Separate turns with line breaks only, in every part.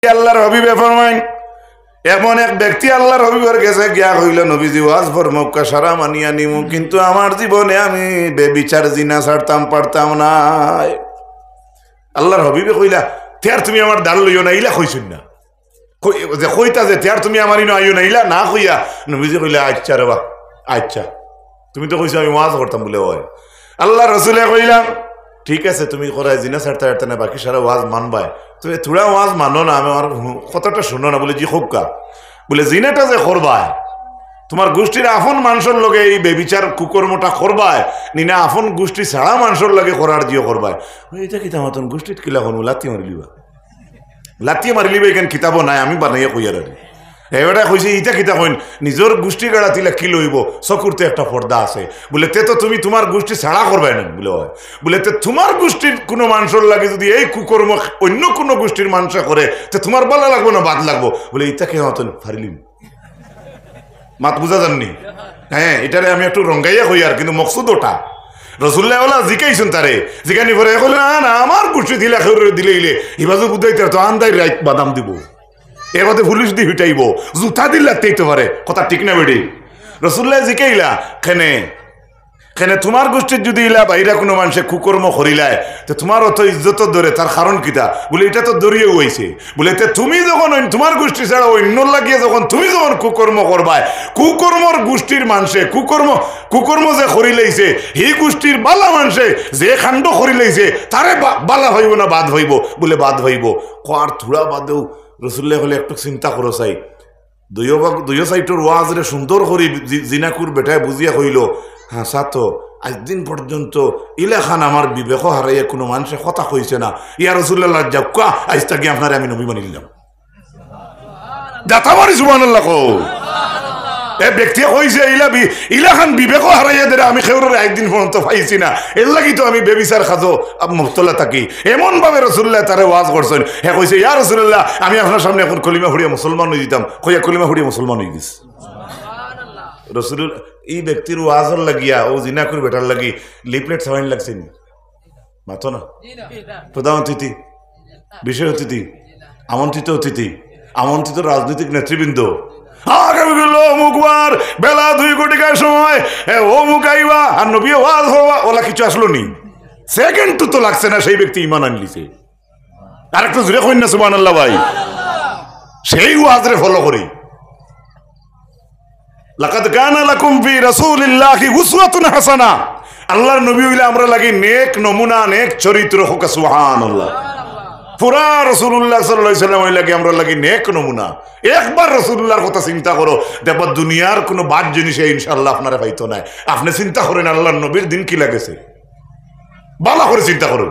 আল্লাহর হাবিবে ফরমায় এমন এক ব্যক্তি আল্লাহর হাবিবের কাছে গিয়া হইল নবীজি ওয়াজ ফরমাক্কা সারা মানিয়া নিমু কিন্তু আমার জীবনে আমি বেবিচার জিনা ছাড়তাম পারতাম না। আল্লাহর হাবিবে কইলা তেয়ার তুমি আমার দাঁড় লইও না ইলা কইছুন না যে কইতা যে তেয়ার তুমি আমার ইনো আইও না ইলা না কইয়া নবীজি কইলা আচ্ছা রে বা আচ্ছা তুমি তো কইছো আমি ওয়াজ করতাম বলে হয়। আল্লাহ রসুলে কইলা ঠিক আছে তুমি করাই জিনা ছাড়তে পারতে না বাকি সারা ওয়াজ মানবাই তুমি থোড়া ওয়াজ মানো না আমি আমার কথাটা শুনো না বলে জি হোক্কা বলে জিনাটা যে করবায় তোমার গোষ্ঠীর আফন মানুষের লগে এই বেবিচার কুকর্মটা করবায় নিনা আফন গোষ্ঠী ছাড়া মানুষের লগে করার জিও করবায় এটা কিতা মতন গোষ্ঠীর কিলা হন লাতি মারি লিবা এখানে কিতাবও নাই আমি বানাইয়া কইয়ার এবারে কইছে ইটা কিতা কইন নিজের গোষ্ঠী গাড়া তিলা কি লইব চকুরতে একটা পর্দা আছে বলে তে তো তুমি তোমার গোষ্ঠী ছাড়া করবে না বলে হয় বলে তে তোমার গোষ্ঠীর কোনো মানুষের লাগে যদি এই কুকর্ম অন্য কোনো গোষ্ঠীর মানুষ করে তে তোমার ভালো লাগবো না বাদ লাগবো বলে ইটা কে মতন ফারিলিম মাত বুঝা জাননি। হ্যাঁ এটারে আমি একটু রঙ্গাইয়া কই আর কিন্তু মকসুদ ওটা রসুল্লাহ ওলা জিকাইছেন তারে জিকানি পরে কইলে না না আমার গোষ্ঠী দিলা দিলে ইলে ইবাজু বুঝাইতে তো আন্দাই রাইট বাদাম দিব এবারে পুলিশ দিয়ে হিটাইব জুতা দিলে লাগতেইতে পারে কথা ঠিক না বেড়ি রসুল্লাহ জিকাইলা খেনে খেনে তোমার গোষ্ঠীর যদি ইলা বাইরা কোনো মানুষে কুকর্ম করিলায় তো তোমার অত ইজ্জত ধরে তার কারণ কিতা বলে এটা তো দরিয়ে হইছে বলে তুমি যখন তোমার গোষ্ঠী ছাড়া অন্য লাগিয়ে যখন তুমি যখন কুকর্ম করবায় কুকর্মর গোষ্ঠীর মানুষে কুকর্ম যে করিলাইছে এই গোষ্ঠীর বালা মানুষে যে কাণ্ড করিলাইছে তারে বালা হইব না বাদ হইব বলে বাদ হইব আর থোড়া বাদেও রসুল্লাহ হলে একটু চিন্তা করো চাই দুইও সাইটোর ওয়াজরে সুন্দর করি জিনাকুর বেটায় বুঝিয়া হইল হ্যাঁ সাতো আজ দিন পর্যন্ত ইলাখান আমার বিবেক হারাইয়া কোনো মানুষের কথা কইছে না ইয়া রসুল্লাহ যাক্কা আজ তাকে আপনারে আমি নবী মানি নিলাম যাতা মারি সুবহানাল্লাহ কো এ ব্যক্তি কইছে ইলাখান বিবেক হারাইয়া দেরে আমি খেউরের একদিন পর্যন্ত পাইছি না এর লাগি তো আমি বেবিচার খাজো মুক্তলা থাকি এমন ভাবে রসুল্লাহ তারে ওয়াজ করছেন হ্যাঁ কইছে ইয়া রসুল্লাহ আমি আপনার সামনে এখন কলিমা হরিয়া মুসলমান হয়ে দিতাম কইয়া কলিমা হরিয়া মুসলমান হয়ে গেছে রসুল এই ব্যক্তির ওয়াজর লাগিয়া ও জিনাকুর বেটার লাগি লিফলেট সামাইন লাগছে নি মাতো না প্রধান অতিথি বিশেষ অতিথি আমন্ত্রিত রাজনৈতিক নেতৃবৃন্দ অমুকবার বেলা 2 কোটিকার সময় অমুক আইবা আর নবী ওয়াজ হওয়া ওলা কিছু আসলো নি সেকেন্ড তো লাগছে না সেই ব্যক্তি ইমান আনলিছে আর একটু জুড়ে কইন না সুবহানাল্লাহ ভাই সেই ওয়াজরে ফলো করি লাকাদ কানা লাকুম ফি রাসূলিল্লাহি উসওয়াতুন হাসানা আল্লাহর নবী হইলে আমরা লাগি নেক নমুনা নেক চরিত্র হোক সুবহানাল্লাহ পুরা রাসূলুল্লাহ সাল্লাল্লাহু আলাইহি ওয়াসাল্লাম হইলে আমরা লাগি নেক নমুনা একবার রাসূলুল্লাহর কথা চিন্তা করো দেখো দুনিয়ার কোনো বাদ জিনিসে ইনশাআল্লাহ আপনারা পাইতো না আপনি চিন্তা করেন আল্লাহর নবীর দিন কি লাগেছে ভালো করে চিন্তা করুন।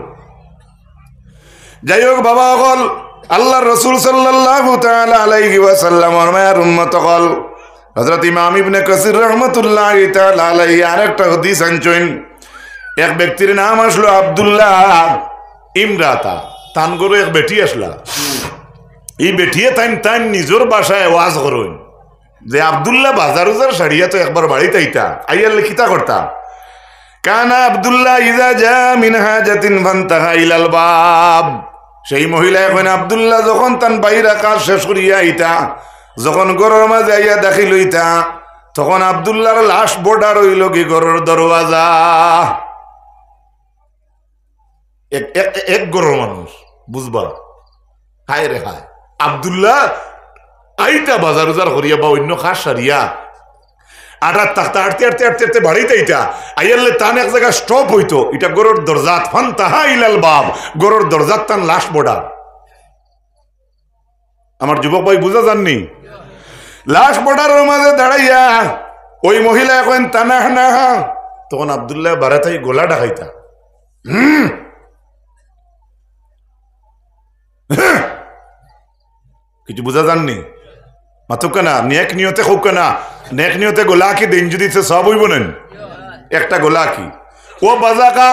যাই হোক বাবা হল আল্লাহর রাসূল সাল্লাল্লাহু তাআলা আলাইহি ওয়াসাল্লাম আর মায়ের উম্মত হল হযরত ইমাম ইবনে কাসির রাহমাতুল্লাহি তাআলা আলাইহি আরেকটা হাদিস আনছেন এক ব্যক্তির নাম আসলো আব্দুল্লাহ ইমরাতা তান গরো এক বেটি আসলা এই বেটিয়ে তাইন নিজের বাসায় ওয়াজ করুন যে আব্দুল্লাহ বাজার উজার সারিয়া তো একবার বাড়িতে আইতা আইয়ার লিখিতা করতা কানা আব্দুল্লাহ ইজা জা মিন হাজাতিন ফান্তাহা ইলাল বাব সেই মহিলা এখন আব্দুল্লাহ যখন তান বাইরা কাজ শেষ করিয়া আইতা যখন গরুর মাঝে আইয়া দাখিল হইতা তখন আব্দুল্লাহর লাশ বর্ডার হইল কি গরুর দরওয়াজা এক গরুর মানুষ বুঝবা হায় রে হায় আব্দুল্লাহ আইতা বাজার উজার করিয়া বা অন্য খাস সারিয়া আটার তাকতা আটতে বাড়িতে এইটা আইয়ালে তান এক জায়গায় স্টপ হইতো এটা গরুর দরজাত ফান্তাহা ইলাল বাব গরুর দরজাত তান লাশ বর্ডার আমার যুবক ভাই বুঝা যাননি লাশ বর্ডারের মাঝে দাঁড়াইয়া ওই মহিলা এখন তানা না তখন আব্দুল্লাহ বারাতাই গোলা ডাকাইতা কিছু বুঝা যাননি মাতুক না নেক নিয়তে হোক না নেক নিয়তে গোলা কি দিন যদি সব হইব নেন একটা গোলা কি ও বাজাকা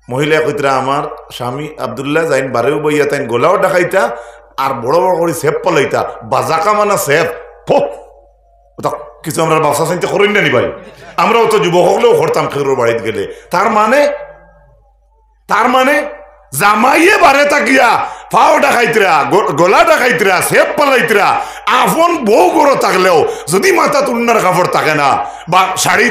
মহিলা কইতরা আমার স্বামী আব্দুল্লাহ যাইন বারেও বইয়া তাইন গোলাও ডাকাইতা আর বড় বড় করে সেফ পালাইতা বাজাকা মানে সেফ কিছু আমরা ব্যবসা চিন্তা করেন না নি ভাই আমরাও তো যুবক হলেও করতাম খেরোর বাড়িতে গেলে তার মানে জামাইয়ে বারে তাকিয়া ফাওটা খাইতরা গলাটা খাইতরা সেপ পালাইতরা আফন বউ গরো থাকলেও যদি মাথা তুন্নার কাপড় থাকে না বা শাড়ি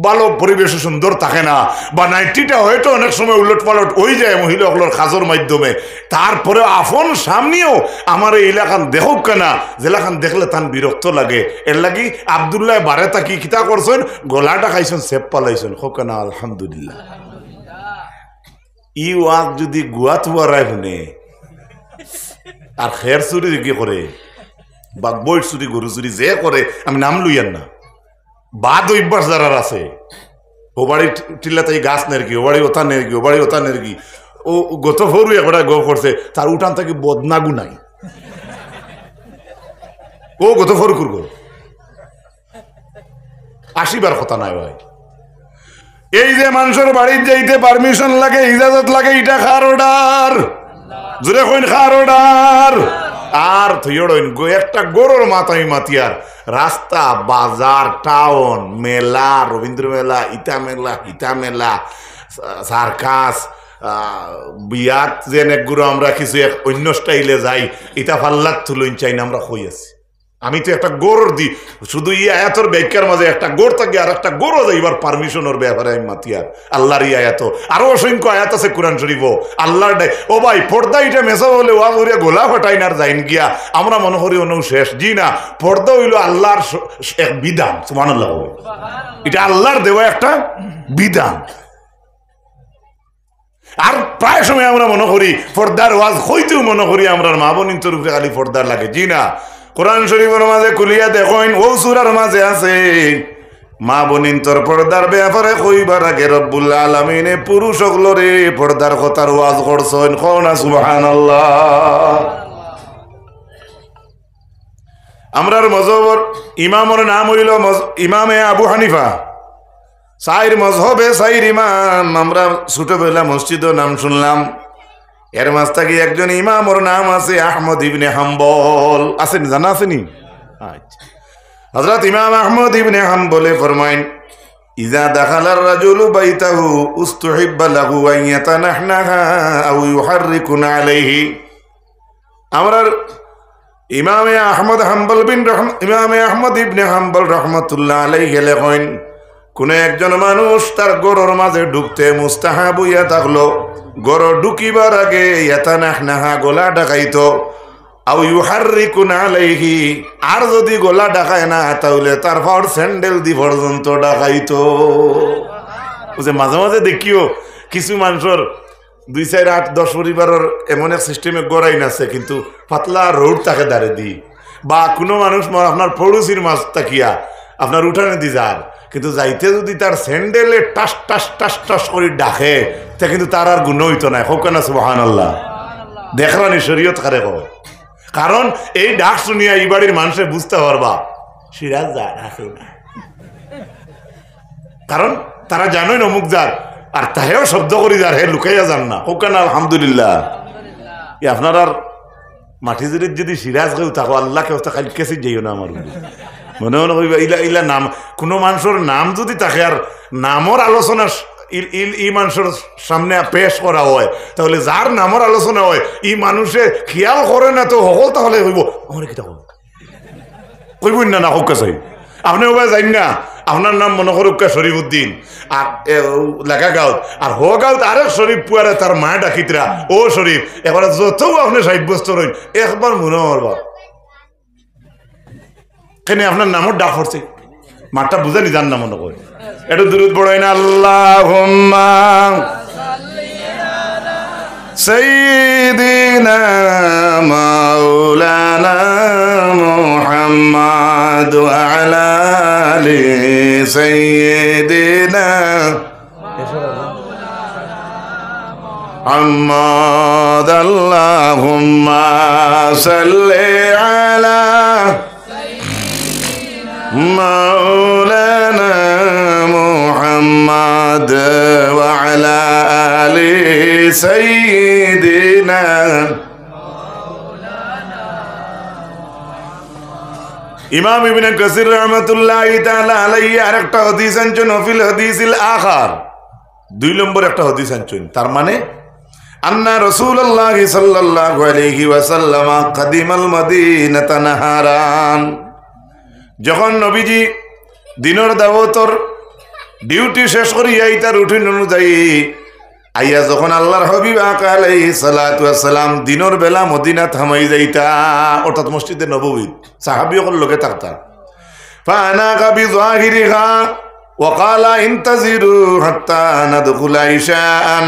ভালো পরিবেশে সুন্দর থাকে না বা নাইটিটা হয়তো অনেক সময় উলট পালট হয়ে যায় মহিলাগুলোর কাজের মাধ্যমে, তারপরে আফন সামনেও আমার এই এলাকান দেখুক কেনা জেলাখান দেখলে তান বিরক্ত লাগে। এর লাগি আবদুল্লাহ বারে তাকি কিতা করছেন, গলাটা খাইছেন সেপ পালাইছেন হোক না আলহামদুলিল্লাহ। ই ওয়াক যদি গুয়া তুয়ারায় শুনে আর খের চুরি কি করে বা বই চুরি গরু চুরি যে করে, আমি নাম লইয়ান না, বাদ অভ্যাস যারা আছে ও বাড়ি টিল্লাতে গাছ নেরকি, ও বাড়ি ওতা নেরকি, ও বাড়ি ওতা নেরকি, ও গত ফরু একটা গো করছে তার উঠান থেকে বদনাগু নাই, ও গত ফরু করব আসিবার কথা নাই ভাই। এই যে মানুষের বাড়ির যাইতে পারমিশন লাগে, ইজাজত লাগে, এটা খার অর্ডার, জোরে কইন খার অর্ডার। আর থইড়ইন একটা গরুর মাথায় মাতিয়ার রাস্তা বাজার টাউন মেলা রবীন্দ্র মেলা ইটা মেলা হিতা মেলা সার্কাস বিয়াত যে একগুলো আমরা কিছু এক অন্য স্টাইলে যাই, ইটা ফাল্লাত তুলইন চাই না আমরা হই আছি। আমি তো একটা গোর দি শুধু ই আয়াতর ব্যাখ্যার মাঝে একটা গোর থাকি আর একটা গোরও যাইবার পারমিশনের ব্যাপারে আমি মাতিয়ার আল্লাহর ই আয়াত, আরো অসংখ্য আয়াত আছে কোরআন শরীফ আল্লাহর ডাই। ও ভাই পর্দা এটা মেসা হলে ওয়া করিয়া গোলা ফাটাই না যাইন গিয়া আমরা মনে করি অন্য শেষ, জি না, পর্দা হইল আল্লাহর এক বিধান, সুবহানাল্লাহ, এটা আল্লাহর দেওয়া একটা বিধান। আর প্রায় সময় আমরা মনে করি পর্দার ওয়াজ হইতেও মনে করি আমরা মা বোনিন্তর উপরে খালি পর্দার লাগে, জি না। কোরআন শরীফের মাঝে খুলিয়া দেখেন ও সূরার মাঝে আছে মা বোনিন্তর পর্দার ব্যাপারে কইবার আগে রব্বুল আলামিনে পুরুষ সকলরে পর্দার কথার ওয়াজ করছেন, কোনা সুবহানাল্লাহ। আমরার মযহবর ইমামের নাম হইল ইমামে আবু হানিফা, সাইর মযহবে সাইর ইমাম। আমরা ছোটবেলা মসজিদের নাম শুনলাম, এর মাঝ থেকে একজন ইমামর নাম আছে আহমদ ইবনে হাম্বল, আছেন জানা আসেনি? আচ্ছা, হযরত ইমাম আহমদ ইবনে হাম্বলে ফরমাইন ইজা দাখালার রাজুলু বাইতাহু উস্তুহিব্বা লাহু আন ইয়াতানাহনাহা আও ইউহাররিকুনা আলাইহি। আমরার ইমামে আহমদ হাম্বল ইমামে আহমদ ইবনে হাম্বল রাহমাতুল্লাহ আলাইহি লেখেন কোন একজন মানুষ তার গরুর মাঝে ঢুকতে মুস্তাহাব হইয়া থাকলো, গরু ঢুকিবার আগে ইয়াতানাহনাহা গলা ডাকাইতো, আও ইউহাররিকুনা আলাইহি, আর যদি গলা ডাকায় না তাহলে তার পাওয়ার স্যান্ডেল দি পর্যন্ত ডাকাইতো। বুঝে মাঝে মাঝে দেখিও কিছু মানুষের 2, 4, 8, 10 পরিবারের এমন এক সিস্টেমে গড়াই নাছে কিন্তু পাতলা রোড তাকে দাঁড়ে দি, বা কোনো মানুষ আপনার পড়োশির মাছ তাকিয়া আপনার উঠানে দি যার, কিন্তু যাইতে যদি তার স্যান্ডেলে টাস টাস টাস টাস করে ডাকে তা কিন্তু তার আর গুণ হইতো না, হোক না সুবহানাল্লাহ। দেখরানি শরীয়ত কারে কয়, কারণ এই ডাক শুনিয়া এই বাড়ির মানুষে বুঝতে পারবা সিরাজ যার আছে না, কারণ তারা জানোই না অমুক যার, আর তাহেও শব্দ করি যার হে লুকাইয়া যান না, হোক না আলহামদুলিল্লাহ। আপনার আর মাটি জুড়ির যদি সিরাজ কেউ থাকো আল্লাহ কেউ খালি কেসে যাইও না আমার মনে মনে করিবা ইলা ইলা নাম, কোনো মানুষের নাম যদি থাকে আর নামর আলোচনা ই মানুষের সামনে পেশ করা হয় তাহলে যার নামর আলোচনা হয় ই মানুষে খেয়াল করে না তো সকল তাহলে হইব আমার কিতা কইব না না হোক চাই আপনি ওবা যাই না আপনার নাম মনে করুক শরীফউদ্দিন আর লেখা গাঁত আর হো গাঁত আরেক শরীফ পুয়ারে তার মা ডাকিতরা ও শরীফ এবার যত আপনি সাব্যস্ত রইন একবার মনে করবা কেন আপনার নামও ডাক পড়ছে মাঠটা বুঝানি যান না মনে করে এটা দুরুদ পড়াই না আল্লাহুম্মা সাইয়্যিদিনা মাওলানা মুহাম্মাদ ওয়া আলা আলি সাইয়্যিদিনা মুহাম্মাদ আল্লাহুম্মা সাল্লি আলা مولانا محمد وعلى آل سيدنا ইমাম ইবনে কাসির রাহমাতুল্লাহি তাআলা আলাইহি আরেকটা হাদিস আনছেন ফিল হাদিসিল আখার 2 নম্বর একটা হাদিস আনছেন তার মানে আন্না রাসূলুল্লাহ সাল্লাল্লাহু আলাইহি ওয়াসাল্লাম কাদিমাল মদিনাতা নাহারান, যখন নবীজি দিনের দাওয়াতর ডিউটি শেষ করিয়া তার রুটিন অনুযায়ী আইয়া যখন আল্লাহর হাবিব আলাইহিস সালাতু ওয়াস সালাম দিনের বেলা মদিনা থামাই যাইতা, অর্থাৎ মসজিদে নববী সাহাবীদের লগে থাকতা। ফানাকা বিযাহিরিহা ওয়া ক্বালা ইনতাজিরু হাত্তা নাদখুলা ইশাআন,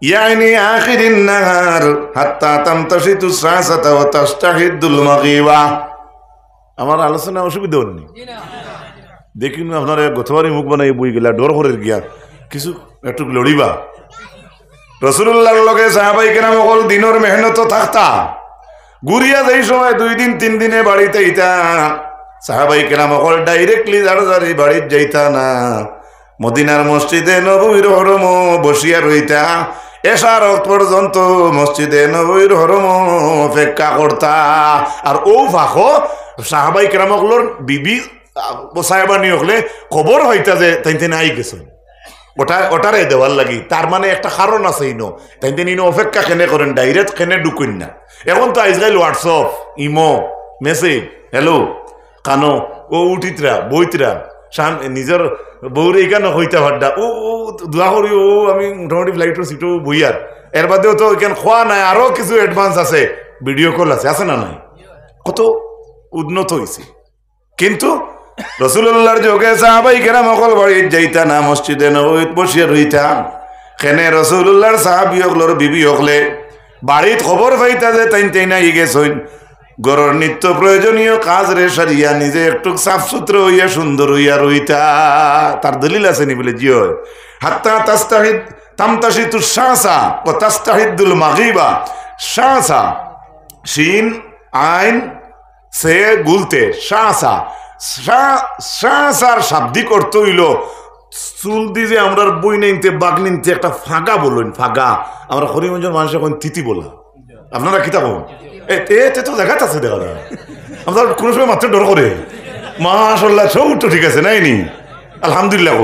ইয়ানি আখিরিন নাহার হাত্তা তামতাশিতু সাসাতা ওয়া তাস্তাহিদুল মাগরিবা। আমার আলোচনা অসুবিধা হয়নি? দেখিন আপনারা গতবারই মুখ বানাই বই গেলা ডর করে গিয়া কিছু একটু লড়িবা। রাসূলুল্লাহর লগে সাহাবাই কেরাম সকল দিনের মেহনত থাকতা, গুরিয়া যেই সময় 2 দিন 3 দিনে বাড়িতে ইতা সাহাবাই কেরাম সকল ডাইরেক্টলি জারি বাড়িতে যাইতা না, মদিনার মসজিদে নববীর হরম বসিয়া রইতা, এশার পর্যন্ত মসজিদে নববীর হরম অপেক্ষা করতা। আর ও ফাঁকো সাহাবাই কেরামগুলোর বিবি সাহেবানি হলে খবর হইতা যে তাই আই গেছে ওটারে দেওয়ার লাগি, তার মানে একটা কারণ আছে ইনো তাই ইনো অপেক্ষা কেনে করেন, ডাইরেক্ট কেনে ঢুকুন না। এখন তো আজকাল হোয়াটসঅ্যাপ, ইমো, মেসেজ, হ্যালো কানো ও উঠিতরা বইতরা নিজের বউরে এখানে হইতে ভাড্ডা ও দোয়া করি ও আমি মোটামুটি ফ্লাইটের সিটও বইয়ার, এর বাদেও তো এখানে খোয়া নাই, আরো কিছু অ্যাডভান্স আছে, ভিডিও কল আছে না নাই, কত উন্নত হয়েছে। কিন্তু রাসূলুল্লাহর যোগে সাহাবাই কেরাম সকল বাড়িতে যাইতা না, মসজিদে নববীত বসিয়া রইতা। খেনে রাসূলুল্লাহর সাহাবী হকলর বিবি হকলে বাড়িত খবর পাইতা যে তাই না গেছইন, ঘরের নিত্য প্রয়োজনীয় কাজ রে সারিয়া নিজে একটু সাফ সুতরা হইয়া সুন্দর হইয়া রইতা। তার দলিল আছে নি বলে জিও হাত্তা তাস্তাহিদ তামতাশিতু শাসা ও তাস্তাহিদুল মাগরিবা। শাসা শিন আইন সে গুলতে শাসা, শাসার শাব্দিক অর্থ হইল চুল দিয়ে যে আমরা বই নিতে বাঘ নিতে একটা ফাঁকা বললেন, ফাঁকা আমরা হরিমঞ্জের মানুষ এখন তিথি বলা, আপনারা কিতাব এতে তো দেখাত আছে, দেখা যায় আপনার কোনো সময় মাত্র ডর করে মাশাআল্লাহ সব তো ঠিক আছে নাইনি আলহামদুলিল্লাহ।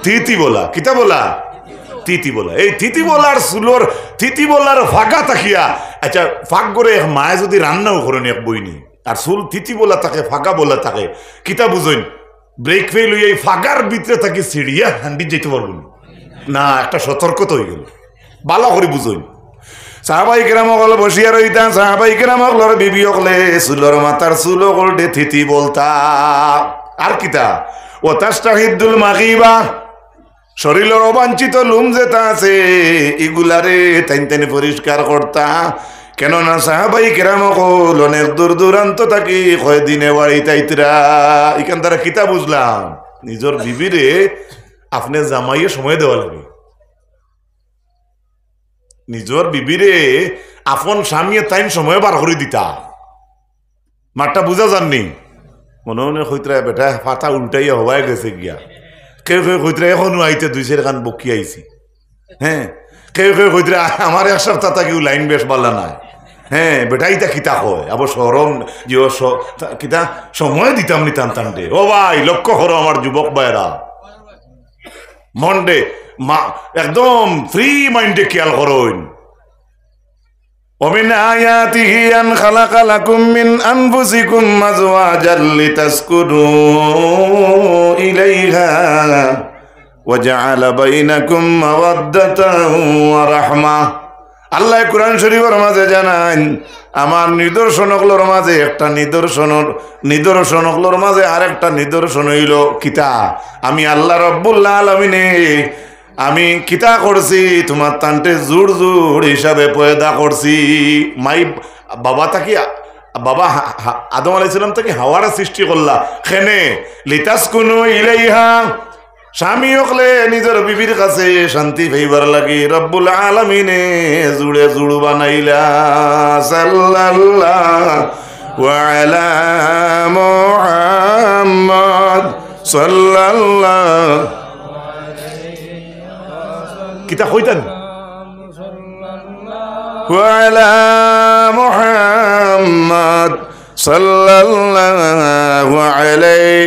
তিথি বলা কিতা বলা তিথি বলা, এই তিথি বলার চুলোর তিথি বলার ফাঁকা থাকিয়া, আচ্ছা ফাঁক করে মায়ে যদি রান্নাও করেন এক বইনি আর চুল তিথি বলা থাকে ফাঁকা বলা থাকে, কিতা বুঝইন ব্রেক ফেল হইয়া এই ফাঁকার ভিতরে থাকি সিঁড়িয়া হান্ডি যেতে পারবেন না, একটা সতর্কতা হয়ে গেল, ভালো করে বুঝইন। সাহাবাই কেরাম হল বসিয়া রইতা, সাহাবাই কেরাম হকলর বিবি হকলে চুলর মাথার চুল হকলটে তিথি বলতা। আর কিতা ও তাস্তাহিদুল মাগরিবা, শরীরের অবাঞ্ছিত লুম যেটা আছে এগুলারে টাইন পরিষ্কার করতা। কেননা সাহাবাই কেরাম হকল অনেক দূর দূরান্ত থাকি কয়দিনে বাড়িতে আইতরা। এখান তারা কিতা বুঝলাম নিজের বিবিরে আপনি জামাইয়ে সময় দেওয়া লাগে, নিজের বিবিরে আপন স্বামীয়ে তাইন সময় বার করে দিতা। মাঠটা বুঝা যাননি মনে মনে হইতরা বেটা ফাটা উল্টাইয়া হওয়াই গেছে গিয়া, কেউ কেউ হইতরা এখনো আইতে 2 খান বকি আইছি, হ্যাঁ কেউ কেউ হইতরা আমার এক সপ্তাহ তাকেও লাইন বেশ বালা নাই, হ্যাঁ বেটা ইতা কিতা হয় আবার সরম যে কিতা সময় দিতাম নি টান টানটে। ও ভাই লক্ষ্য করো আমার যুবক ভাইরা, মন্ডে মা একদম ফ্রি মাইন্ডে খেয়াল করুন। ومن آياته أن خلق لكم من أنفسكم أزواجا لتسكنوا إليها وجعل بينكم مودة ورحمة। আল্লাহ কুরআন শরীফের মাঝে জানান আমার নিদর্শনগুলোর মাঝে একটা নিদর্শনগুলোর মাঝে আরেকটা নিদর্শন হইল কিতা, আমি আল্লাহ রব্বুল আলামিনে আমি কিতা করছি তোমার তান্টে জোর জোর হিসাবে পয়দা করছি। মাই বাবা তাকি বাবা আদম আলাইহিস সালাম তাকে হাওয়ার সৃষ্টি করলা খেনে লিতাসকুনু ইলাইহা, স্বামী হকলে নিজের বিবির কাছে শান্তি পাইবার লাগি রব্বুল আলামিনে জুড়ে জুড় বানাইলা। সাল্লাল্লাহু আলা মুহাম্মদ সাল্লাল্লাহু কিতা কইতেন ওয়ালা মুহাম্মদ সাল্লাল্লাহু আলাইহি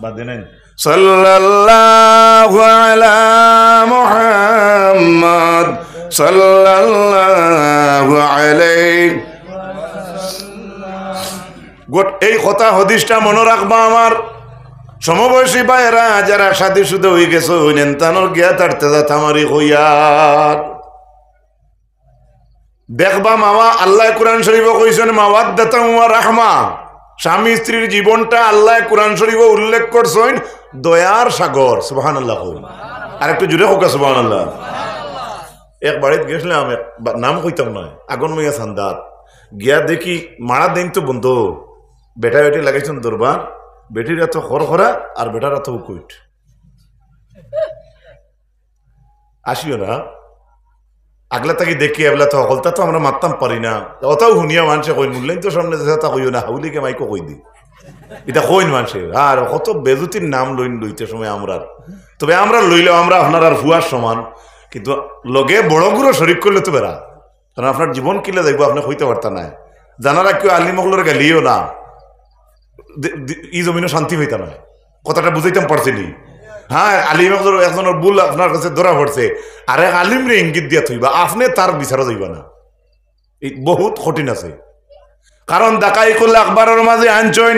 বাদে নাই সাল্লাল্লাহু আলা মুহাম্মদ সাল্লাল্লাহু আলাইহি। এই কথা হাদিসটা মনে রাখবা আমার সমবয়সী ভাইরা যারা সাথী সুদে হয়ে গেছে হইলেন তানোর গিয়া তাড়তে যা থামারি হইয়ার দেখবা মাওয়া আল্লাহ কোরআন শরীফে কইছেন মাওয়াদ্দাতা ওয়া রাহমা। স্বামী স্ত্রীর জীবনটা আল্লাহ কোরআন শরীফে উল্লেখ করছেন দয়ার সাগর। সুবহানাল্লাহ। আর একটু জুড়ে হোক সুবহানাল্লাহ। এক বাড়িতে গেছিলাম, নাম কইতাম নয়, আগুন মাইয়া সান্দাত গিয়া দেখি মারা দিন তো বন্ধ, বেটা বেটি লাগাইছেন দরবার, বেটির এত খরখরা আর বেটার এত উকুইট। আসিও না আগলা তাকে দেখি এবলা তো অকলতা তো আমরা মারতাম পারি না, অতাও শুনিয়া মানুষে কইন মূল্যায়ন তো সামনে তা কইও না, হাউলিকে মাইকো কই দি এটা কইন মানুষে। আর কত বেজুতির নাম লইন লইতে সময় আমরা, তবে আমরা লইলেও আমরা আপনার আর ভুয়ার সমান, কিন্তু লগে বড় গুঁড়ো শরিক করলে তো বেড়া, কারণ আপনার জীবন কিলে দেখবো আপনি হইতে পারতেন না। জানারা কেউ আলিমগলোর গালিও না, ই জমিনও শান্তি হইতা না, কথাটা বুঝাইতাম পারছিনি। হ্যাঁ আলিমগলোর একজনের ভুল আপনার কাছে ধরা পড়ছে, আর এক আলিম রে ইঙ্গিত দিয়া থইবা, আপনি তার বিচারও যাইবা না, এই বহুত কঠিন আছে। কারণ ডাকাই করলে আকবরের মাঝে আনছইন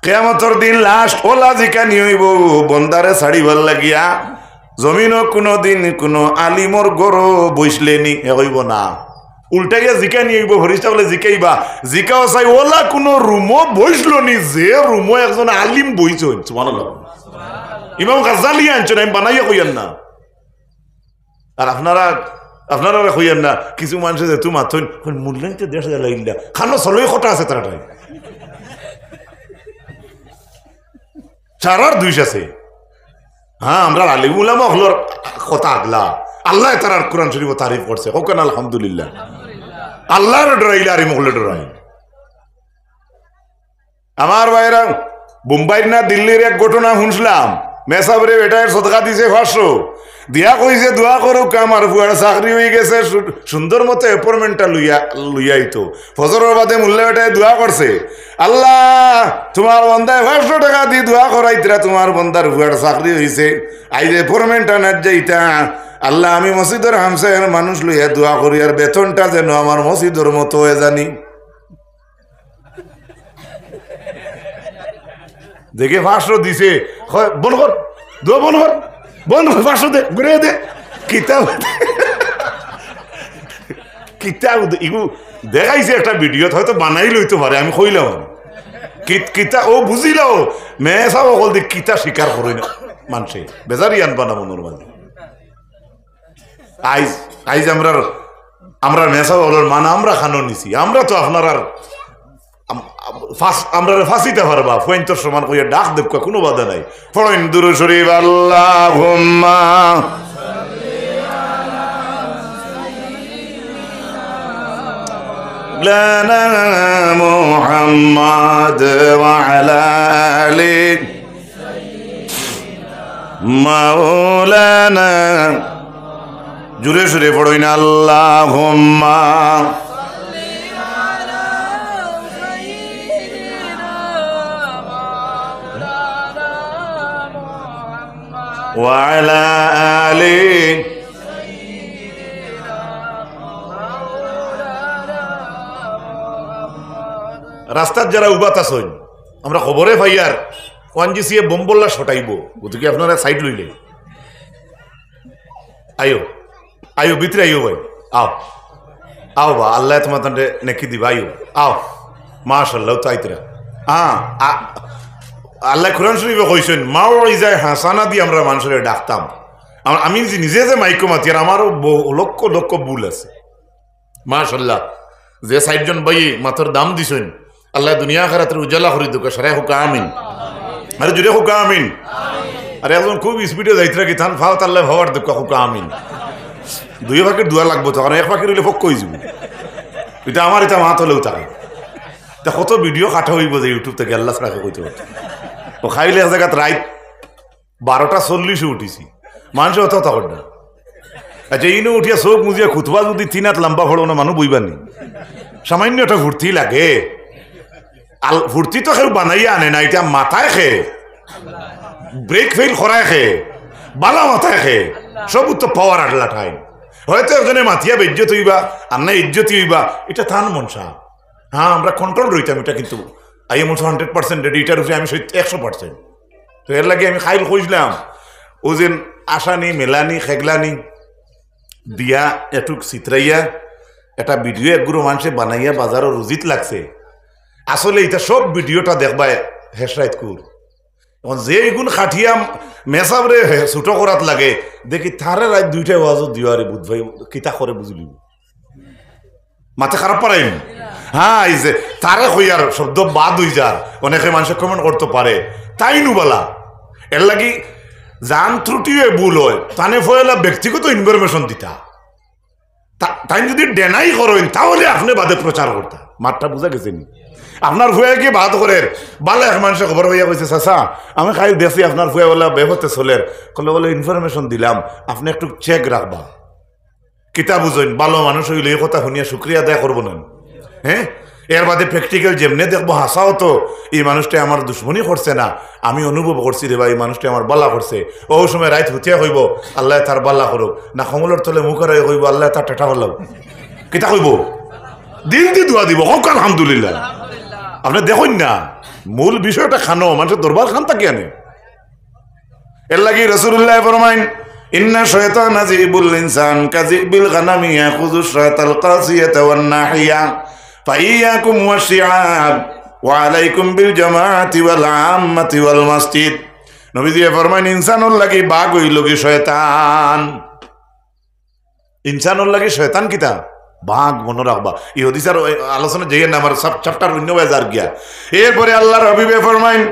কিয়ামতের দিন লাস্ট ওলা জিকানি হইব বন্দারে ছাড়িবার লাগিয়া, জমিনও কোনো দিন কোনো আলিমর গরো বইসলেনি হইব না, উল্টাইয়া জিকা নিয়ে আইব ফরিস্তা বলে জিকাইবা, জিকাও চাই ওলা কোনো রুমও বইসল নি, যে রুমও একজন আলিম বইছেন। সুবহানাল্লাহ। ইমাম গাজ্জালি আনছেন, আমি বানাইয়া কইয়ান না। আর আপনারা কইয়ান না কিছু মানুষ যে তুমি মাথন মূল্যায়ন তো দেশ লাগিলা খানো চলই কথা আছে তারাটাই চারার দুইশ আছে। হ্যাঁ আমরা আলিম উলামা হলোর কথা আগলা, আল্লাহ তার কোরআন শরীফ তারিফ করছে, হোকেন আলহামদুলিল্লাহ। আল্লাহর ডরাইলে আর মহলে ডরাই। আমার ভাইরা মুম্বাইর না দিল্লির এক ঘটনা শুনছিলাম, মেসাবরে বেটায় সদকা দিছে 500 দিয়া কইছে দোয়া করুক আমার বুয়ার চাকরি হয়ে গেছে, সুন্দর মতো অ্যাপয়েন্টমেন্টটা লইয়াইতো। ফজরের বাদে মুল্লা বেটায় দোয়া করছে, আল্লাহ তোমার বন্দায় 500 টাকা দিয়ে দোয়া করাইতরা, তোমার বন্দার বুয়ার চাকরি হয়েছে, আইজ অ্যাপয়েন্টমেন্টটা না যাইতা, আল্লাহ আমি মসজিদের হামসায়ের মানুষ লইয়া দোয়া করি, আর বেতনটা যেন আমার মসজিদের মতো হয়ে জানি। দেখে 500 দিছে, বন কর দোয়া বন কর 500 দে ঘুরে দে কিতাব কিতাব ইগু দেখাইছে একটা ভিডিও, হয়তো বানাই লইতে পারে, আমি কইলাম কিতা ও বুঝিলাও মেসা বল দি কিতা স্বীকার করে না মানুষে বেজারি আনবা না মনের মাঝে। আইজ আমরা মেসা বলার মান আমরা খানো নিছি, আমরা তো আপনার আর আমরা ফাঁসিতে পারবা ফয়েন্তর সমান কইয়া ডাক দেব কোনো বাধা নাই। ফয়েন দুরূদ শরীফ আল্লাহুম্মা লানা মুহাম্মাদ ওয়া আলা আলি মাওলানা, জুড়ে সুরে পড়ইনা আল্লাহুম্মা وعلى آله রাস্তার যারা উবাত আছেন আমরা খবরে ভাইয়ার ওয়ানজিসিএ বোমবল্লা ছটাইব, গতিকে আপনারা সাইড লইলে আয়ো ভিতরে আইও ভাই, আও বা আল্লাহ তোমার তান্ডে নেকি দিবা, আও মাশাআল্লাহ তাইতরা। আল্লাহ কোরআন শরীফে কইছেন মাওইজায়ে হাসানা দিয়ে আমরা মানুষের ডাকতাম। আমি নিজে যে মাইকো মাতি আর আমারও লক্ষ লক্ষ ভুল আছে। মাশাআল্লাহ যে 60 জন ভাই মাথার দাম দিছেন, আল্লাহ দুনিয়া আখিরাতের উজালা করে দুক সারাই হোক আমিন। আরে জুড়ে হোক আমিন। আরে একজন খুব স্পিডে যাইতরা কি থান ফাওত আল্লাহ ভাবার দুক হোক আমিন। দুই ভাগের দোয়া লাগবো তো, কারণ এক ভাগের হইলে ফক কই যাব, এটা আমার এটা মাথা হলেও থাকে। তা কত ভিডিও কাটা হইব যে ইউটিউব থেকে আল্লাহ ছাড়া কইতে পারত। ও খাইলে এক জায়গাত রাত 12:40 উঠিছি, মানুষ অত তখন না। আচ্ছা ইনো উঠিয়া চোখ মুজিয়া খুতবা যদি 3 হাত লম্বা ফড়ো না মানুষ বইবানি, সামান্য একটা ভর্তি লাগে। ভর্তি তো কেউ বানাইয়া আনে না, এটা মাথায় খেয়ে ব্রেক ফেল করায় খে বালা মাথায় খে সব তো পাওয়ার আটলা ঠাই হয়তো একজনে মাথিয়া ইজ্জত হইবা আর না ইজ্জতি হইবা এটা থান মনসা হ্যাঁ আমরা কন্ট্রোল রইতাম এটা কিন্তু আই এম অলসো 100% রেডি এটার উপরে আমি 100%। তো এর লাগে আমি খাইল খুঁজলাম ও যে আসানি মেলানি খেগলানি দিয়া এটুক চিত্রাইয়া এটা ভিডিও একগুলো মানুষে বানাইয়া বাজারও রুজিত লাগছে আসলে এটা সব ভিডিওটা দেখবাই হেসরাইত কুর এখন যে এগুন খাটিয়া মেসাবরে ছুটো করাত লাগে দেখি তারে রাত 2টায় ওয়াজও দিওয়ারে বুধ ভাই কিতা করে বুঝলি মাথা খারাপ পারাই হ্যাঁ এই যে তারে হইয়ার শব্দ বাদ হই যার অনেকে মানুষে কমেন্ট করতে পারে তাই নুবালা এর লাগি জান ত্রুটিও ভুল হয় তানে ফয়লা ব্যক্তিগত ইনফরমেশন দিতা তাই যদি ডেনাই করেন তাহলে আপনি বাদে প্রচার করতা মাঠটা বুঝা গেছে নি আপনার ফুয়ে কি বাদ করেন বালে এক মানুষের খবর হইয়া কইছে চাচা আমি খাই দেখছি আপনার ফুয়ে বলে বেহতে চলের কলে বলে ইনফরমেশন দিলাম আপনি একটু চেক রাখবা কিতা বুঝেন ভালো মানুষ হইলে এই কথা শুনিয়া শুক্রিয়া আদায় করবো না হ্যাঁ এর বাদে প্র্যাকটিক্যাল যেমনে দেখবো হাসাও তো এই মানুষটা আমার দুশ্মনী করছে না আমি অনুভব করছি রে বা এই মানুষটা আমার বাল্লা করছে ও সময় রাইত হুতিয়া হইব আল্লাহ তার বাল্লা করুক না কমলের তলে মুখের হইব আল্লাহ তার টেটা হলাম কিতা কইব দিল দি দোয়া দিব হোক আলহামদুলিল্লাহ আপনি দেখুন না মূল বিষয়টা খানো মানুষের দরবার খান তাকে আনে এর লাগি রাসূলুল্লাহ ফরমাইন ইন্না শায়তান আজিবুল ইনসান কাজিবিল গানামি ইয়াখুযু শায়তাল কাসিয়াতা ওয়ান নাহিয়া ফাইয়াকুম ওয়াশিআব ওয়া আলাইকুম বিল জামাআতি ওয়াল আম্মাতি ওয়াল মসজিদ নবীজি ফরমাইন ইনসানুল লাগি বাগ হইল কি শয়তান ইনসানুল লাগি শয়তান কিতা বাঘ মনে রাখবা এই হাদিসের আলোচনা যাইয়ে না আমার সব চ্যাপ্টার অন্য বাজার গিয়া এরপরে আল্লাহর হাবিবে ফরমাইন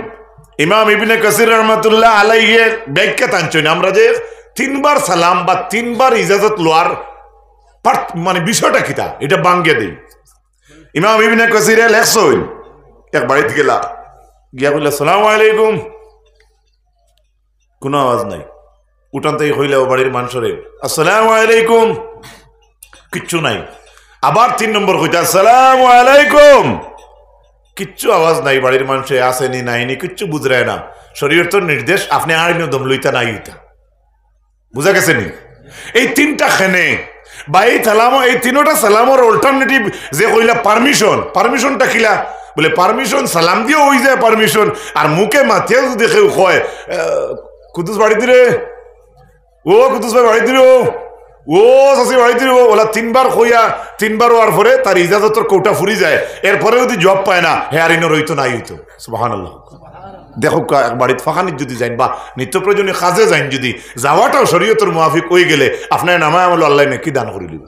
ইমাম ইবনে কাসির রহমাতুল্লাহ আলাইহি ব্যাখ্যা টানছেন আমরা যে 3বার সালাম বা 3বার ইজাজত লওয়ার মানে বিষয়টা কিতা এটা বাঙ্গে দেই ইমাম ইবনে কাসির লেখছেন এক বাড়িতে গেলা গিয়া বলল আসসালামু আলাইকুম কোনো আওয়াজ নাই উঠানতেই হইলে ও বাড়ির মানুষরে আসসালামু আলাইকুম কিচ্ছু নাই আবার 3 নম্বর কইতা আসসালামু আলাইকুম কিচ্ছু আওয়াজ নাই বাড়ির মানুষে আসেনি নাইনি কিচ্ছু বুঝরায় না শরীয়ত নির্দেশ আপনি আইন দম লইতা নাই ইতা বুঝা গেছে নি এই 3টা খেনে বা এই সালামো এই 3টা সালামর অল্টারনেটিভ যে কইলা পারমিশনটা কিলা বলে পারমিশন সালাম দিয়ে হই যায় পারমিশন আর মুখে মাথিয়া যদি কেউ কয় কুদুস বাড়ি দিরে ও কুদুস ভাই বাড়ি দিরে ও চাষি বাড়ি দিরে ওলা 3বার কইয়া 3বার হওয়ার পরে তার ইজাজতর কৌটা ফুরি যায় এরপরে যদি জব পায় না হে আর ইনো রইতো নাই হইতো সুবহানাল্লাহ দেখো বাড়িতে ফাঁকানিত যদি যাইন বা নিত্য প্রয়োজনীয় কাজে যাইন যদি যাওয়াটাও শরীয়তের মুআফিক হয়ে গেলে আপনার নামায় আমল আল্লাহ নাকি দান করে দিবে